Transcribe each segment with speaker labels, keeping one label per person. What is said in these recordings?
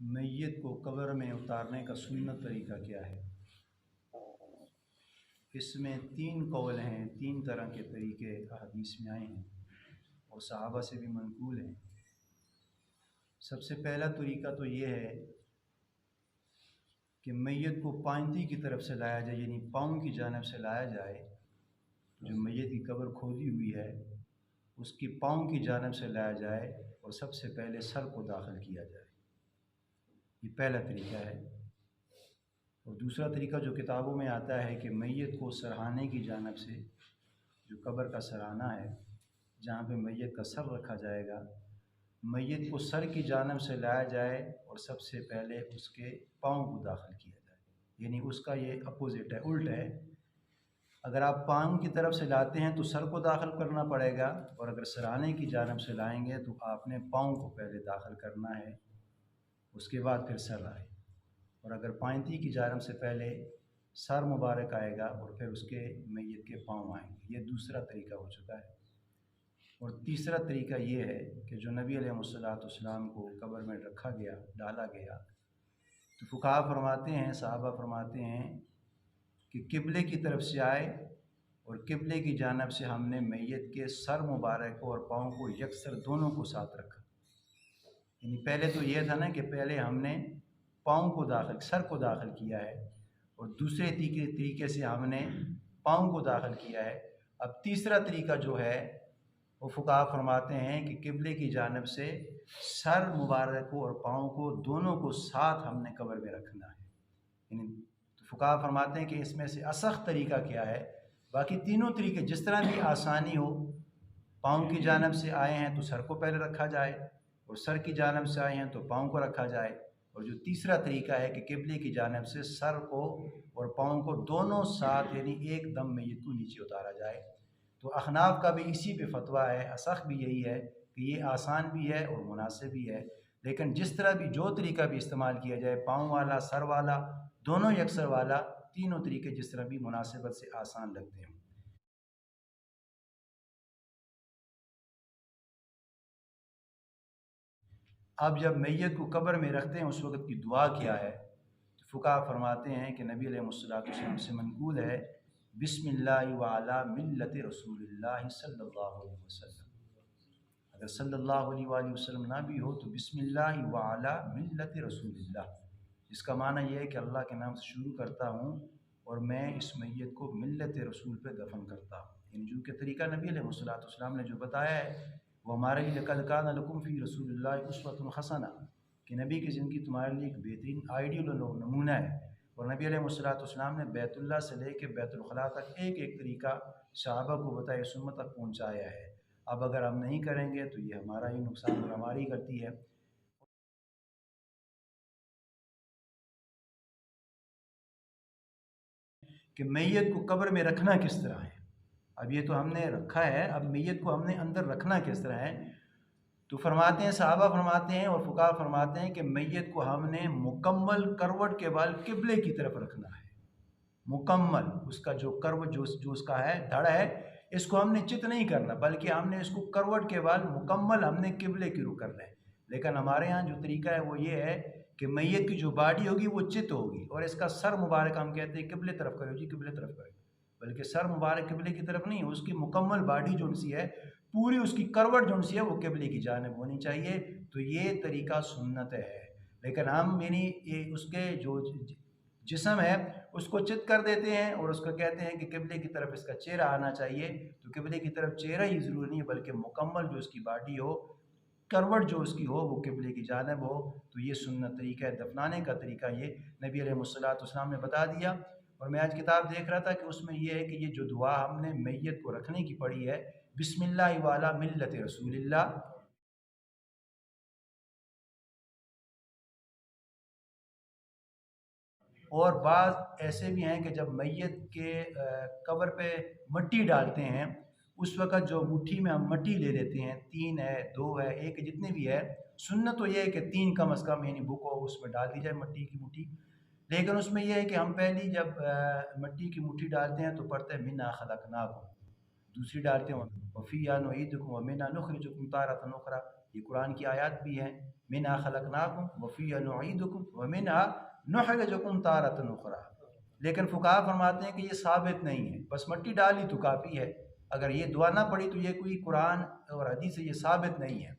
Speaker 1: मैयत को कब्र में उतारने का सुन्नत तरीका क्या है। इसमें 3 कौल हैं, 3 तरह के तरीके हदीस में आए हैं और सहाबा से भी मनकूल हैं। सबसे पहला तरीका तो ये है कि मैयत को पांती की तरफ से लाया जाए, यानी पाँव की जानिब से लाया जाए। जो मैयत की कब्र खोदी हुई है उसकी पाँव की जानिब से लाया जाए और सबसे पहले सर को दाखिल किया जाए। ये पहला तरीका है। और दूसरा तरीका जो किताबों में आता है कि मैयत को सरहाने की जानिब से, जो कब्र का सरहाना है जहाँ पे मैयत का सर रखा जाएगा, मैयत को सर की जानिब से लाया जाए और सबसे पहले उसके पाँव को दाखिल किया जाए। यानी उसका ये अपोजिट है, उल्ट है। अगर आप पाँव की तरफ से लाते हैं तो सर को दाखिल करना पड़ेगा, और अगर सरहाने की जानिब से लाएंगे तो आपने पाँव को पहले दाखिल करना है, उसके बाद फिर सर आए। और अगर पांती की जानिब से पहले सर मुबारक आएगा और फिर उसके मैयत के पाँव आएंगे। ये दूसरा तरीका हो चुका है। और तीसरा तरीका ये है कि जो नबी अलैहिस्सलाम को कब्र में रखा गया, डाला गया, तो फुक़हा फरमाते हैं, सहाबा फरमाते हैं कि किबले की तरफ से आए और किबले की जानिब से हमने मैयत के सर मुबारक और पाँव को यकसर दोनों को साथ रखा। यानी पहले तो ये था ना कि पहले हमने पाँव को दाखिल, सर को दाखिल किया है, और दूसरे तरीके से हमने पाँव को दाखिल किया है। अब तीसरा तरीका जो है वो फुक़हा फरमाते हैं कि किबले की जानिब से सर मुबारक को और पाँव को दोनों को साथ हमने कब्र में रखना है। यानी तो फुक़हा फरमाते हैं कि इसमें से असख तरीका क्या है। बाकी तीनों तरीके जिस तरह भी आसानी हो, पाँव की जानिब से आए हैं तो सर को पहले रखा जाए, और सर की जानिब से आए हैं तो पाँव को रखा जाए, और जो तीसरा तरीका है कि किबले की जानिब से सर को और पाँव को दोनों साथ यानी एकदम मैयत को नीचे उतारा जाए। तो अहनाफ का भी इसी पे फतवा है, असख भी यही है कि ये आसान भी है और मुनासिब भी है। लेकिन जिस तरह भी जो तरीका भी इस्तेमाल किया जाए, पाँव वाला, सर वाला, दोनों यकसर वाला, तीनों तरीके जिस तरह भी मुनासिबत से आसान लगते हैं। अब जब मैयत को कब्र में रखते हैं उस वक़्त की दुआ क्या है, तो फुक़हा फरमाते हैं कि नबी अलैहिस्सलाम से मनक़ूल है, बिस्मिल्लाहि व अला मिल्लति रसूलिल्लाहि सल्लल्लाहु अलैहि वसल्लम। अगर सल्लल्लाहु अलैहि वसल्लम ना भी हो तो बिस्मिल्लाहि व अला मिल्लति रसूलिल्लाह, जिसका माना यह है कि अल्लाह के नाम से शुरू करता हूँ और मैं इस मैयत को मिल्लत रसूल पे दफन करता हूँ। यानी जो कि तरीका नबी अलैहिस्सलाम ने जो बताया है वो हमारे लिए लक़द कान लकुम फ़ी रसूलिल्लाहि उस्वतुन हसना, कि नबी की ज़िंदगी तुम्हारे लिए एक बेहतरीन आइडियल नमूना है। और नबी अलैहिस्सलाम ने बैतुल्लाह से लेकर बैतुल खला तक एक एक तरीका सहाबा को बताए, सुन्नत तक पहुँचाया है। अब अगर हम नहीं करेंगे तो ये हमारा ही नुकसान और हमारी गलती है। कि मैयत को कब्र में रखना किस तरह है। अब ये तो हमने रखा है, अब मैयत को हमने अंदर रखना किस तरह है। तो फरमाते हैं, सहाबा फरमाते हैं और फुक़हा फरमाते हैं कि मैयत को हमने मुकम्मल करवट के बाल किबले की तरफ रखना है। मुकम्मल उसका जो करवट जो उसका है, धड़ है, इसको हमने चित नहीं करना, बल्कि हमने इसको करवट के बाल मुकम्मल हमने किबले की रुख करना है। लेकिन हमारे यहाँ जो तरीका है वो ये है कि मैयत की जो बॉडी होगी वो चित होगी, और इसका सर मुबारक हम कहते हैं किबले तरफ करो जी, किबले तरफ करो, बल्कि सर मुबारक किबले की तरफ नहीं, उसकी मुकम्मल बॉडी जो सी है, पूरी उसकी करवट जो सी है वो किबले की जानिब होनी चाहिए। तो ये तरीका सुन्नत है। लेकिन हम यानी ये उसके जो जिस्म है उसको चित कर देते हैं और उसको कहते हैं कि किबले की तरफ इसका चेहरा आना चाहिए। तो किबले की तरफ चेहरा ही ज़रूरी नहीं है, बल्कि मुकम्मल जो उसकी बॉडी हो, करवट जो उसकी हो वो किबले की जानिब हो। तो ये सुन्नत तरीका है। दफनाने का तरीका ये नबी अलैहिस्सलाम ने बता दिया। और मैं आज किताब देख रहा था कि उसमें यह है कि ये जो दुआ हमने मैयत को रखने की पढ़ी है, बिस्मिल्लाहि व अला मिल्लति रसूलिल्लाह, और बाज़ ऐसे भी हैं कि जब मैयत के कब्र पे मट्टी डालते हैं उस वक़्त जो मुट्ठी में हम मट्टी ले लेते हैं, 3 है, 2 है, 1 जितने भी है, सुन्नत तो ये है कि 3 कम अज़ कम यानी बुक हो उसमें डाल दी जाए मट्टी की मुट्ठी। लेकिन उसमें यह है कि हम पहली जब मट्टी की मुट्ठी डालते हैं तो पढ़ते हैं मिन्ना खलक़नाकुम, दूसरी डालते हैं वफ़ीहा नुईदुकुम व मिन्हा नुख़रिजुकुम तारतन उख़रा। ये कुरान की आयत भी हैं। منہا خلقناکم وفیہا نعیدکم ومنہا نخرجکم تارۃ اخری۔ لیکن فقہا فرماتے ہیں کہ یہ ثابت نہیں ہے، بس مٹی ڈالی تو کافی ہے، اگر یہ دعا نہ پڑھی تو یہ کوئی قرآن اور حدیث سے یہ ثابت نہیں ہے۔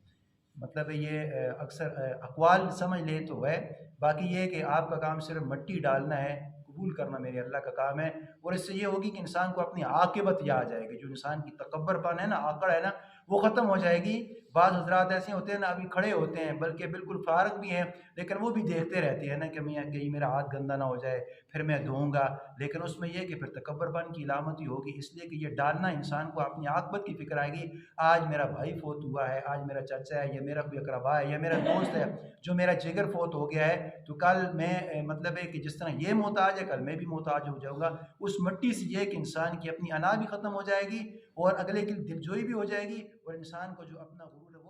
Speaker 1: مطلب یہ اکثر اقوال سمجھ لیں تو ہے، باقی یہ ہے کہ آپ کا کام صرف مٹی ڈالنا ہے، قبول کرنا میرے اللہ کا کام ہے، اور اس سے یہ ہوگی کہ انسان کو اپنی عاقبت یاد آئے گی، جو انسان کی تکبر پن ہے نا، آکڑ ہے نا، وہ ختم ہو جائے گی۔ بعض حضرات ایسے ہوتے ہیں نا، ابھی کھڑے ہوتے ہیں بلکہ بالکل فارغ بھی ہیں، لیکن وہ بھی دیکھتے رہتے ہیں نا کہ میں کہیں میرا ہاتھ گندا نہ ہو جائے، پھر میں دھوؤں گا، لیکن اس میں یہ کہ پھر تکبر پن کی علامت ہی ہوگی۔ اس لیے کہ یہ ڈالنا انسان کو اپنی عاقبت کی فکر آئے گی، آج میرا بھائی فوت ہوا ہے، آج میرا چچا ہے، یا میرا کوئی اقربا ہے، یا میرا دوست ہے جو میرا جگر فوت ہو گیا ہے، تو کل میں مطلب ہے کہ جس طرح یہ محتاج ہے کل میں بھی محتاج ہو جاؤں گا۔ اس مٹی سے یہ کہ انسان کی اپنی انا بھی ختم ہو جائے گی، اور اگلے کی دلجوئی بھی ہو جائے گی، اور انسان کو جو اپنا غرور ہے